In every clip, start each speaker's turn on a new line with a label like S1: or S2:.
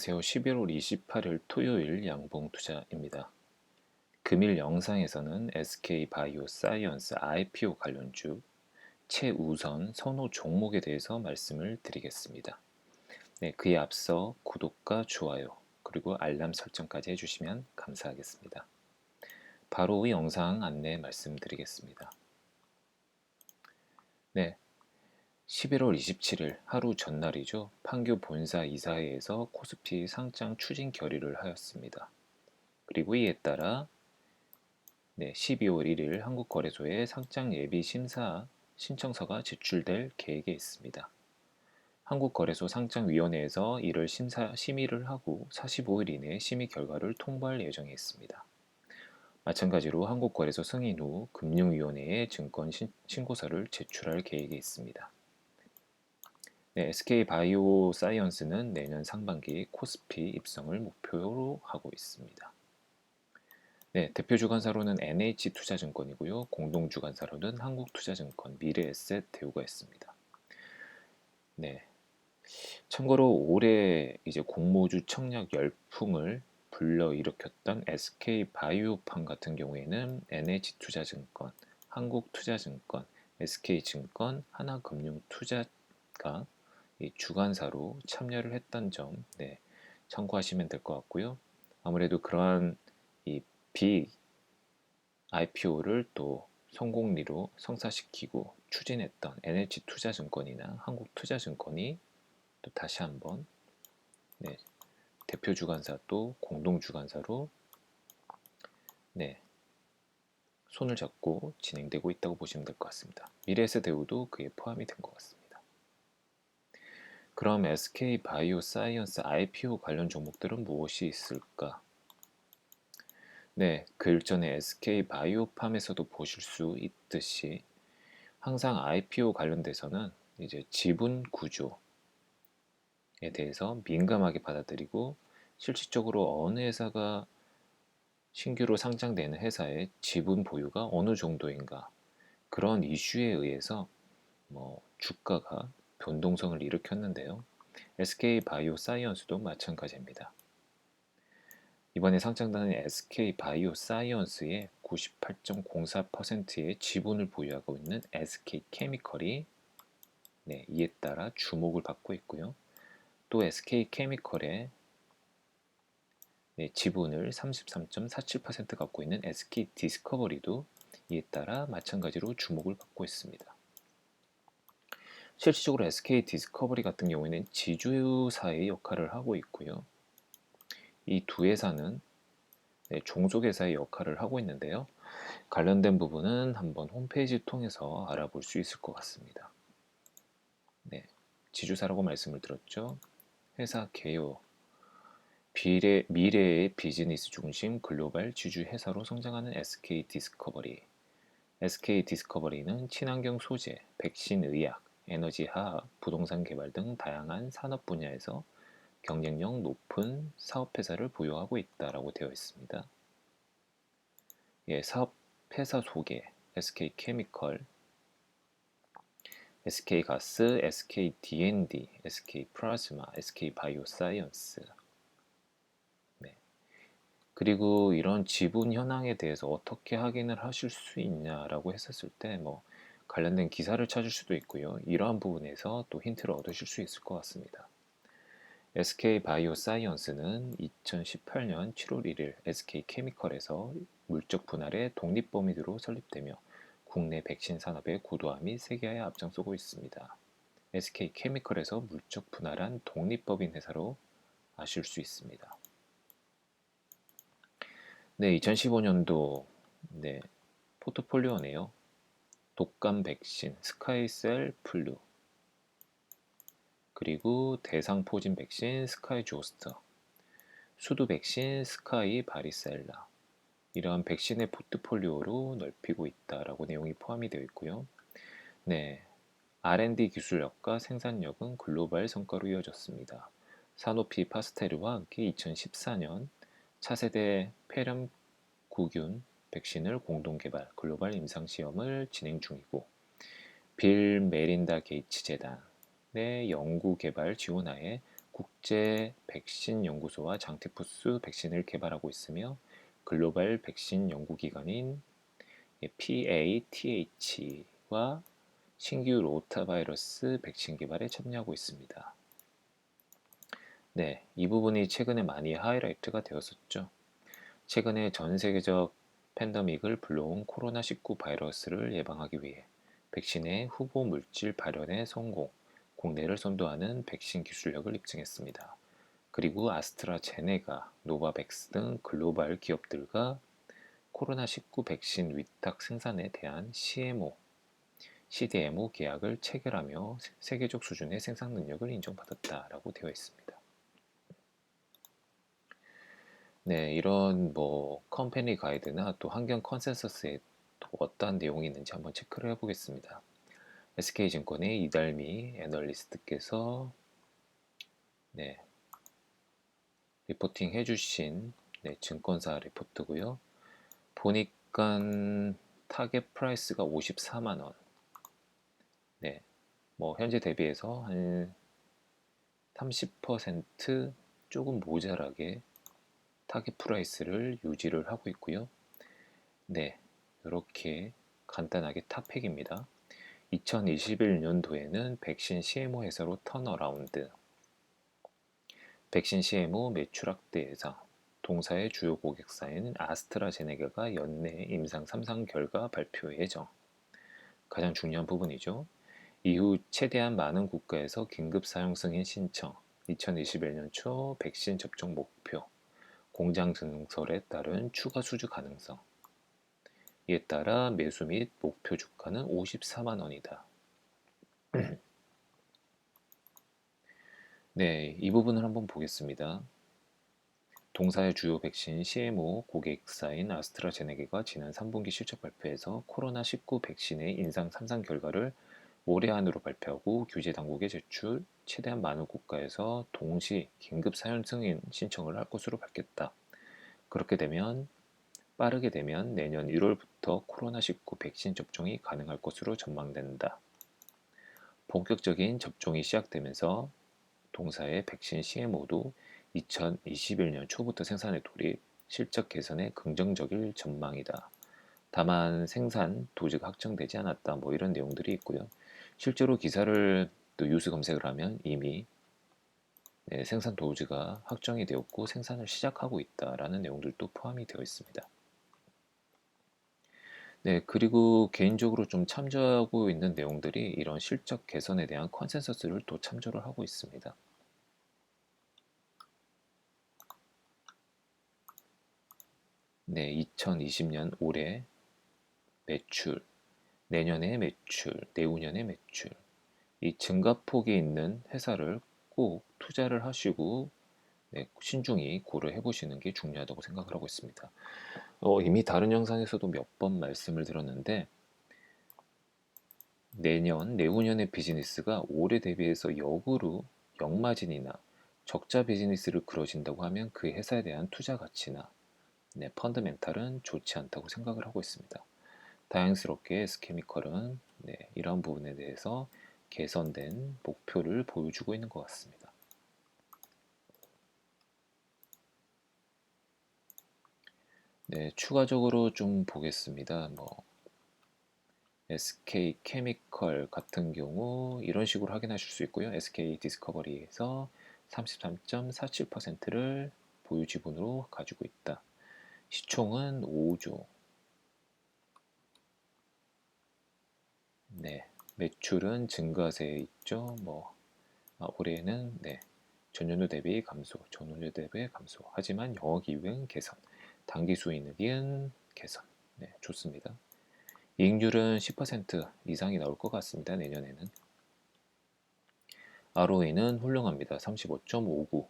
S1: 안녕하세요. 11월 28일 토요일 양봉투자입니다. 금일 영상에서는 SK바이오사이언스 IPO 관련주 최우선 선호 종목에 대해서 말씀을 드리겠습니다. 네, 그에 앞서 구독과 좋아요 그리고 알람 설정까지 해주시면 감사하겠습니다. 바로 영상 안내 말씀드리겠습니다. 네, 11월 27일 하루 전날이죠. 판교 본사 이사회에서 코스피 상장 추진 결의를 하였습니다. 그리고 이에 따라 12월 1일 한국거래소에 상장 예비 심사 신청서가 제출될 계획에 있습니다. 한국거래소 상장위원회에서 이를 심의를 하고 45일 이내 심의 결과를 통보할 예정에 있습니다. 마찬가지로 한국거래소 승인 후 금융위원회에 증권 신고서를 제출할 계획에 있습니다. SK바이오사이언스는 내년 상반기 코스피 입성을 목표로 하고 있습니다. 대표 주관사로는 NH투자증권이고요. 공동 주관사로는 한국투자증권, 미래에셋, 대우가 있습니다. 참고로 올해 이제 공모주 청약 열풍을 불러일으켰던 SK바이오팜 같은 경우에는 NH투자증권, 한국투자증권, SK증권, 하나금융투자가 이 주관사로 참여를 했던 점 참고하시면 될 것 같고요. 아무래도 그러한 이 IPO를 또 성공리로 성사시키고 추진했던 NH투자증권이나 한국투자증권이 또 다시 한번 대표 주관사 또 공동 주관사로 손을 잡고 진행되고 있다고 보시면 될 것 같습니다. 미래에셋 대우도 그에 포함이 된 것 같습니다. 그럼 SK바이오사이언스 IPO 관련 종목들은 무엇이 있을까? 그 일전에 SK바이오팜에서도 보실 수 있듯이 항상 IPO 관련돼서는 이제 지분 구조에 대해서 민감하게 받아들이고 실질적으로 어느 회사가 신규로 상장되는 회사의 지분 보유가 어느 정도인가 그런 이슈에 의해서 주가가 변동성을 일으켰는데요. SK바이오사이언스도 마찬가지입니다. 이번에 상장되는 SK바이오사이언스의 98.04%의 지분을 보유하고 있는 SK케미컬이 이에 따라 주목을 받고 있고요. 또 SK케미컬의 지분을 33.47% 갖고 있는 SK디스커버리도 이에 따라 마찬가지로 주목을 받고 있습니다. 실질적으로 SK디스커버리 같은 경우에는 지주사의 역할을 하고 있고요. 이 두 회사는 종속회사의 역할을 하고 있는데요. 관련된 부분은 한번 홈페이지 통해서 알아볼 수 있을 것 같습니다. 지주사라고 말씀을 드렸죠. 회사 개요, 미래의 비즈니스 중심 글로벌 지주 회사로 성장하는 SK디스커버리. SK디스커버리는 친환경 소재, 백신 의약, 에너지 화학, 부동산 개발 등 다양한 산업 분야에서 경쟁력 높은 사업회사를 보유하고 있다라고 되어 있습니다. 사업회사 소개, SK케미컬, SK가스, SKD&D, SK플라즈마, SK바이오사이언스. 그리고 이런 지분 현황에 대해서 어떻게 확인을 하실 수 있냐라고 했었을 때 관련된 기사를 찾을 수도 있고요. 이러한 부분에서 또 힌트를 얻으실 수 있을 것 같습니다. SK바이오사이언스는 2018년 7월 1일 SK케미컬에서 물적 분할의 독립법인으로 설립되며 국내 백신 산업의 고도화 및 세계화에 앞장서고 있습니다. SK케미컬에서 물적 분할한 독립법인 회사로 아실 수 있습니다. 2015년도 포트폴리오네요. 독감 백신, 스카이셀 플루, 그리고 대상포진 백신, 스카이 조스터, 수두 백신, 스카이 바리셀라. 이러한 백신의 포트폴리오로 넓히고 있다라고 내용이 포함이 되어 있고요. R&D 기술력과 생산력은 글로벌 성과로 이어졌습니다. 사노피 파스테르와 함께 2014년 차세대 폐렴구균 백신을 공동 개발, 글로벌 임상 시험을 진행 중이고 빌 메린다 게이츠 재단의 연구 개발 지원하에 국제 백신 연구소와 장티푸스 백신을 개발하고 있으며 글로벌 백신 연구기관인 PATH와 신규 로타바이러스 백신 개발에 참여하고 있습니다. 네, 이 부분이 최근에 많이 하이라이트가 되었었죠. 최근에 전 세계적 팬데믹을 불러온 코로나19 바이러스를 예방하기 위해 백신의 후보 물질 발현에 성공, 국내를 선도하는 백신 기술력을 입증했습니다. 그리고 아스트라제네카, 노바백스 등 글로벌 기업들과 코로나19 백신 위탁 생산에 대한 CDMO 계약을 체결하며 세계적 수준의 생산 능력을 인정받았다라고 되어 있습니다. 네, 이런 컴퍼니 가이드나 또 환경 컨센서스에 또 어떠한 내용이 있는지 한번 체크를 해보겠습니다. SK증권의 이달미 애널리스트께서 네, 리포팅 해주신 증권사 리포트고요. 보니까 타겟 프라이스가 54만 원. 네, 현재 대비해서 한 30% 조금 모자라게 타겟 프라이스를 유지를 하고 있고요. 네, 이렇게 간단하게 탑팩입니다. 2021년도에는 백신 CMO 회사로 턴어라운드, 백신 CMO 매출 확대 예상, 동사의 주요 고객사인 아스트라제네카가 연내 임상 3상 결과 발표 예정. 가장 중요한 부분이죠. 이후 최대한 많은 국가에서 긴급 사용 승인 신청, 2021년 초 백신 접종 목표, 공장 증설에 따른 추가 수주 가능성. 이에 따라 매수 및 목표 주가는 54만 원이다. 네, 이 부분을 한번 보겠습니다. 동사의 주요 백신 CMO 고객사인 아스트라제네카가 지난 3분기 실적 발표에서 코로나19 백신의 임상 3상 결과를 올해 안으로 발표하고 규제 당국에 제출, 최대한 많은 국가에서 동시 긴급 사용 승인 신청을 할 것으로 밝혔다. 그렇게 되면 빠르게 되면 내년 1월부터 코로나19 백신 접종이 가능할 것으로 전망된다. 본격적인 접종이 시작되면서 동사의 백신 CMO도 2021년 초부터 생산에 돌입, 실적 개선에 긍정적일 전망이다. 다만 생산 도주가 확정되지 않았다. 이런 내용들이 있고요. 실제로 기사를 또 뉴스 검색을 하면 이미 생산 도주가 확정이 되었고 생산을 시작하고 있다라는 내용들도 포함이 되어 있습니다. 네, 그리고 개인적으로 좀 참조하고 있는 내용들이 이런 실적 개선에 대한 컨센서스를 또 참조를 하고 있습니다. 네, 2020년 올해 매출, 내년의 매출, 내후년의 매출, 이 증가폭이 있는 회사를 꼭 투자를 하시고 신중히 고려해 보시는 게 중요하다고 생각을 하고 있습니다. 이미 다른 영상에서도 몇 번 말씀을 드렸는데 내년, 내후년의 비즈니스가 올해 대비해서 역으로 역마진이나 적자 비즈니스를 그려진다고 하면 그 회사에 대한 투자 가치나 펀더멘탈은 좋지 않다고 생각을 하고 있습니다. 다행스럽게 SK미컬은 이러한 부분에 대해서 개선된 목표를 보여주고 있는 것 같습니다. 네, 추가적으로 좀 보겠습니다. SK케미컬 같은 경우 이런 식으로 확인하실 수 있고요. SK디스커버리에서 33.47%를 보유 지분으로 가지고 있다. 시총은 5조. 네, 매출은 증가세에 있죠. 올해는 전년도 대비 감소, 전월도 대비 감소. 하지만 영업이익은 개선, 당기 수익은 개선. 네, 좋습니다. 이익률은 10% 이상이 나올 것 같습니다. 내년에는. ROE는 훌륭합니다. 35.59.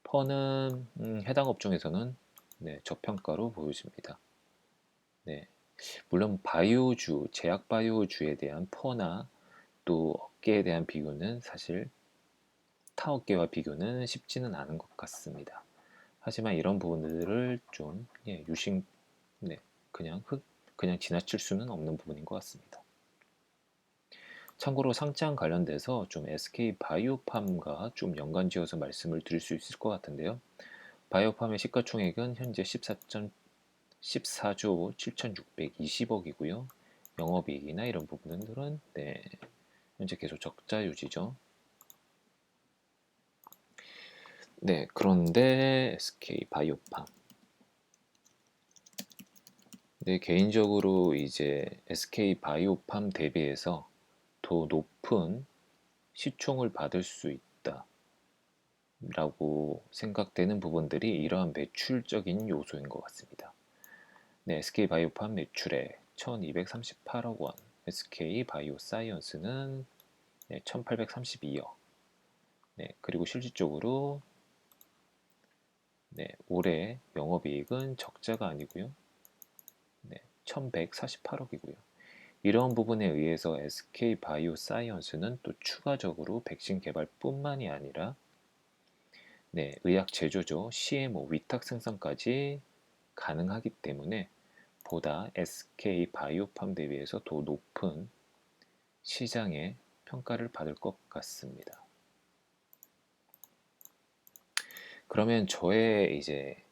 S1: 퍼는 해당 업종에서는 저평가로 보여집니다. 네, 물론 바이오주, 제약 바이오주에 대한 퍼나 또 업계에 대한 비교는 사실 타 업계와 비교는 쉽지는 않은 것 같습니다. 하지만 이런 부분들을 좀 유심, 그냥 지나칠 수는 없는 부분인 것 같습니다. 참고로 상장 관련돼서 좀 SK 바이오팜과 좀 연관지어서 말씀을 드릴 수 있을 것 같은데요. 바이오팜의 시가총액은 현재 14조 7,620억이고요. 영업이익이나 이런 부분들은 현재 계속 적자 유지죠. 그런데 SK 바이오팜. 개인적으로 이제 SK 바이오팜 대비해서 더 높은 시총을 받을 수 있다라고 생각되는 부분들이 이러한 매출적인 요소인 것 같습니다. SK 바이오팜 매출액 1238억 원, SK 바이오사이언스는 1832억. 그리고 실질적으로 올해 영업이익은 적자가 아니고요. 1148억이고요. 이런 부분에 의해서 SK 바이오사이언스는 또 추가적으로 백신 개발뿐만이 아니라 의약 제조죠. CMO 위탁 생산까지 가능하기 때문에 보다 SK 바이오팜 대비해서 더 높은 시장의 평가를 받을 것 같습니다. 그러면 저의 이제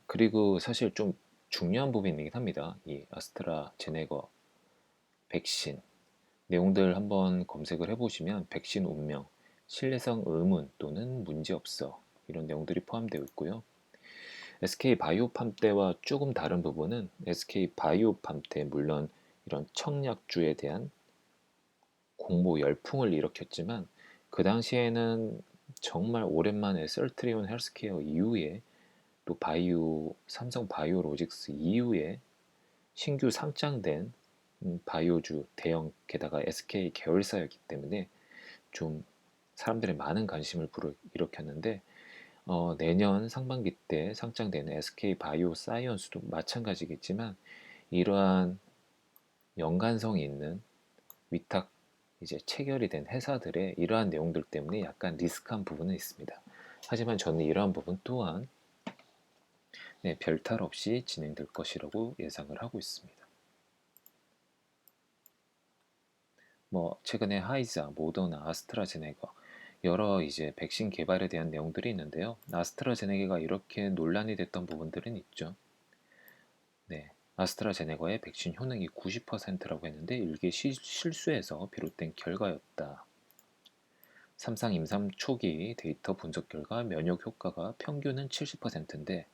S1: 그리고 사실 좀 중요한 부분이긴 합니다. 이 아스트라제네거 백신 내용들 한번 검색을 해보시면 백신 운명, 신뢰성 의문 또는 문제없어 이런 내용들이 포함되어 있고요. SK 바이오팜 때와 조금 다른 부분은 SK 바이오팜 때 물론 이런 청약주에 대한 공모 열풍을 일으켰지만 그 당시에는 정말 오랜만에 셀트리온 헬스케어 이후에 또 삼성 바이오로직스 이후에 신규 상장된 바이오주 대형 게다가 SK 계열사였기 때문에 좀 사람들의 많은 관심을 일으켰는데 내년 상반기 때 상장되는 SK 바이오사이언스도 마찬가지겠지만 이러한 연관성이 있는 위탁 이제 체결이 된 회사들의 이러한 내용들 때문에 약간 리스크한 부분은 있습니다. 하지만 저는 이러한 부분 또한 별탈 없이 진행될 것이라고 예상을 하고 있습니다. 최근에 화이자, 모더나, 아스트라제네카 여러 이제 백신 개발에 대한 내용들이 있는데요. 아스트라제네카가 이렇게 논란이 됐던 부분들은 있죠. 아스트라제네카의 백신 효능이 90%라고 했는데 일개 실수에서 비롯된 결과였다. 삼상 임상 초기 데이터 분석 결과 면역 효과가 평균은 70%인데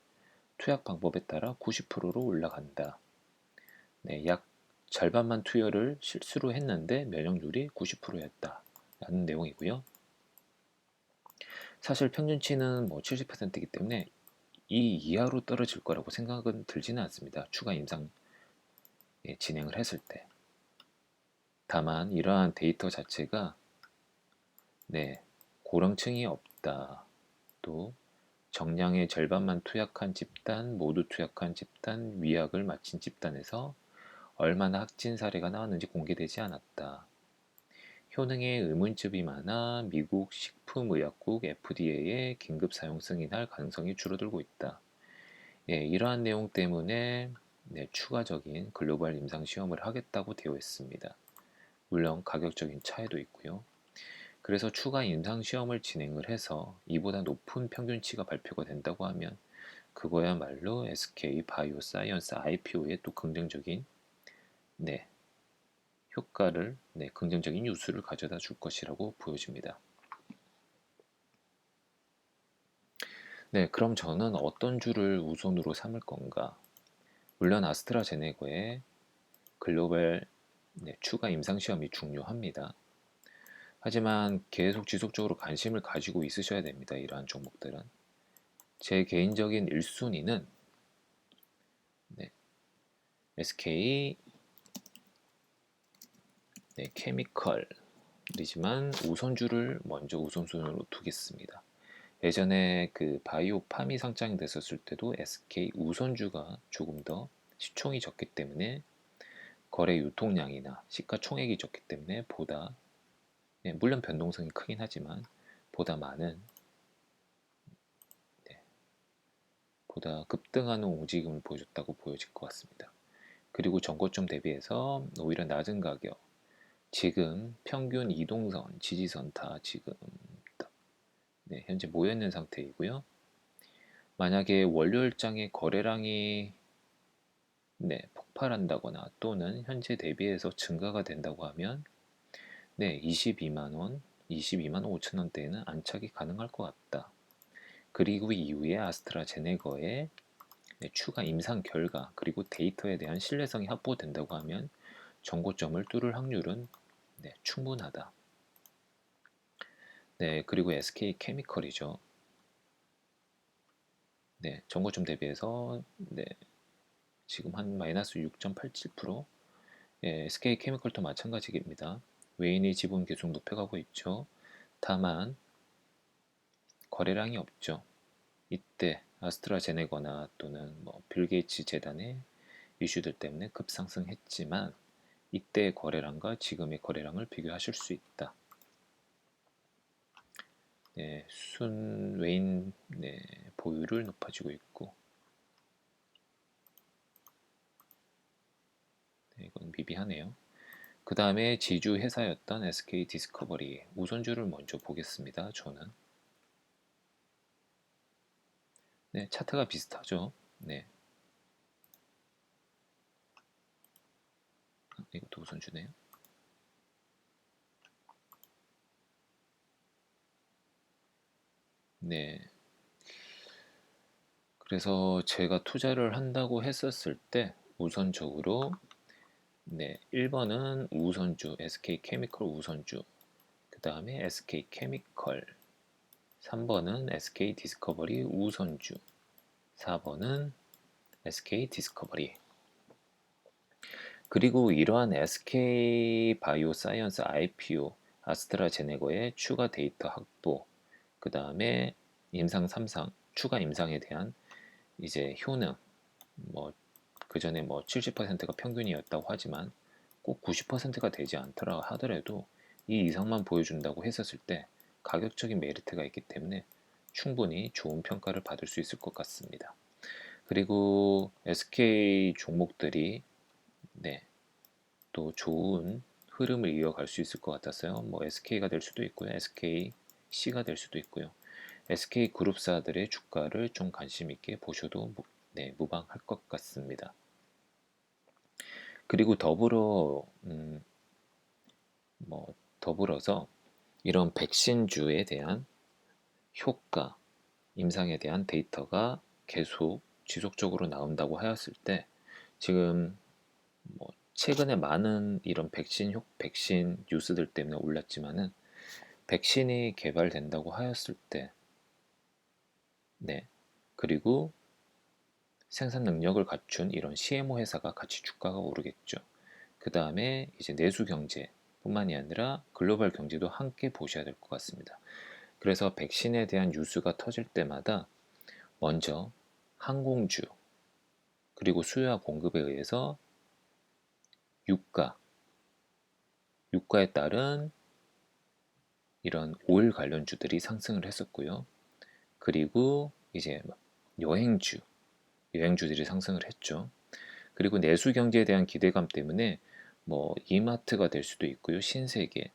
S1: 투약 방법에 따라 90%로 올라간다. 약 절반만 투여를 실수로 했는데 면역률이 90%였다. 라는 내용이고요. 사실 평균치는 70%이기 때문에 이 이하로 떨어질 거라고 생각은 들지는 않습니다. 추가 임상 진행을 했을 때. 다만 이러한 데이터 자체가 고령층이 없다. 또 정량의 절반만 투약한 집단, 모두 투약한 집단, 위약을 마친 집단에서 얼마나 확진 사례가 나왔는지 공개되지 않았다. 효능에 의문점이 많아 미국 식품의약국 FDA의 긴급 사용 승인할 가능성이 줄어들고 있다. 이러한 내용 때문에 추가적인 글로벌 임상 시험을 하겠다고 되어 있습니다. 물론 가격적인 차이도 있고요. 그래서 추가 임상 시험을 진행을 해서 이보다 높은 평균치가 발표가 된다고 하면 그거야말로 SK 바이오사이언스 IPO에 또 긍정적인 효과를 긍정적인 뉴스를 가져다 줄 것이라고 보여집니다. 그럼 저는 어떤 주를 우선으로 삼을 건가? 물론 아스트라제네카의 글로벌 추가 임상시험이 중요합니다. 하지만 계속 지속적으로 관심을 가지고 있으셔야 됩니다. 이러한 종목들은. 제 개인적인 1순위는 SK 케미컬이지만 우선주를 먼저 우선순위로 두겠습니다. 예전에 그 바이오팜이 상장됐었을 때도 SK 우선주가 조금 더 시총이 적기 때문에 거래 유통량이나 시가총액이 적기 때문에 보다 물론 변동성이 크긴 하지만 보다 많은 보다 급등하는 움직임을 보여줬다고 보여질 것 같습니다. 그리고 전고점 대비해서 오히려 낮은 가격. 지금 평균 이동선, 지지선 다 지금 네, 현재 모여 있는 상태이고요. 만약에 월요일장의 거래량이 네, 폭발한다거나 또는 현재 대비해서 증가가 된다고 하면 네, 22만 원, 22만 5천 원대에는 안착이 가능할 것 같다. 그리고 이후에 아스트라제네거의 네, 추가 임상 결과 그리고 데이터에 대한 신뢰성이 확보된다고 하면 정고점을 뚫을 확률은 네, 충분하다. 네, 그리고 SK케미컬이죠. 네, 정고점 대비해서 네, 지금 한 마이너스 6.87%. 예, SK케미컬도 마찬가지입니다. 외인의 지분 계속 높여가고 있죠. 다만 거래량이 없죠. 이때 아스트라제네거나 또는 빌 게이츠 재단의 이슈들 때문에 급상승했지만 이때의 거래량과 지금의 거래량을 비교하실 수 있다. 네, 순 외인 네, 보유를 높아지고 있고 네, 이건 미비하네요. 그 다음에 지주 회사였던 SK 디스커버리 우선주를 먼저 보겠습니다. 저는 네, 차트가 비슷하죠. 네, 이것도 우선주네요. 네, 그래서 제가 투자를 한다고 했었을 때 우선적으로 네, 1번은 우선주 SK케미컬 우선주, 그 다음에 SK케미컬, 3번은 SK디스커버리 우선주, 4번은 SK디스커버리. 그리고 이러한 SK바이오사이언스 IPO, 아스트라제네거의 추가 데이터 확보, 그 다음에 임상 3상, 추가 임상에 대한 이제 효능, 그 전에 70%가 평균이었다고 하지만 꼭 90%가 되지 않더라 하더라도 이 이상만 보여준다고 했었을 때 가격적인 메리트가 있기 때문에 충분히 좋은 평가를 받을 수 있을 것 같습니다. 그리고 SK 종목들이 네, 또 좋은 흐름을 이어갈 수 있을 것 같았어요. SK가 될 수도 있고요. SKC가 될 수도 있고요. SK 그룹사들의 주가를 좀 관심 있게 보셔도 네, 무방할 것 같습니다. 그리고 더불어서 이런 백신주에 대한 효과, 임상에 대한 데이터가 계속 지속적으로 나온다고 하였을 때 지금 최근에 많은 이런 백신 뉴스들 때문에 올랐지만은 백신이 개발된다고 하였을 때, 네. 그리고 생산 능력을 갖춘 이런 CMO 회사가 같이 주가가 오르겠죠. 그 다음에 이제 내수 경제뿐만이 아니라 글로벌 경제도 함께 보셔야 될 것 같습니다. 그래서 백신에 대한 뉴스가 터질 때마다 먼저 항공주 그리고 수요와 공급에 의해서 유가, 유가에 따른 이런 오일 관련주들이 상승을 했었고요. 그리고 이제 여행주들이 상승을 했죠. 그리고 내수 경제에 대한 기대감 때문에 이마트가 될 수도 있고요. 신세계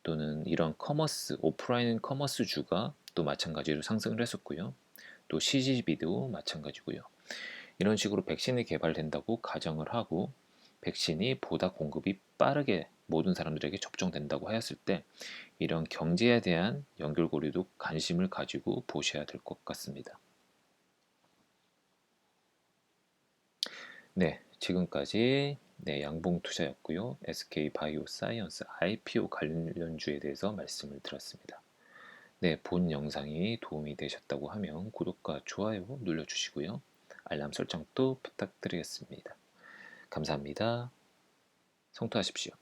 S1: 또는 이런 커머스, 오프라인 커머스주가 또 마찬가지로 상승을 했었고요. 또 CGV도 마찬가지고요. 이런 식으로 백신이 개발된다고 가정을 하고 백신이 보다 공급이 빠르게 모든 사람들에게 접종된다고 하였을 때 이런 경제에 대한 연결고리도 관심을 가지고 보셔야 될 것 같습니다. 네, 지금까지 네, 양봉 투자였고요. SK 바이오사이언스 IPO 관련주에 대해서 말씀을 드렸습니다. 네, 본 영상이 도움이 되셨다고 하면 구독과 좋아요 눌러주시고요. 알람 설정도 부탁드리겠습니다. 감사합니다. 성투하십시오.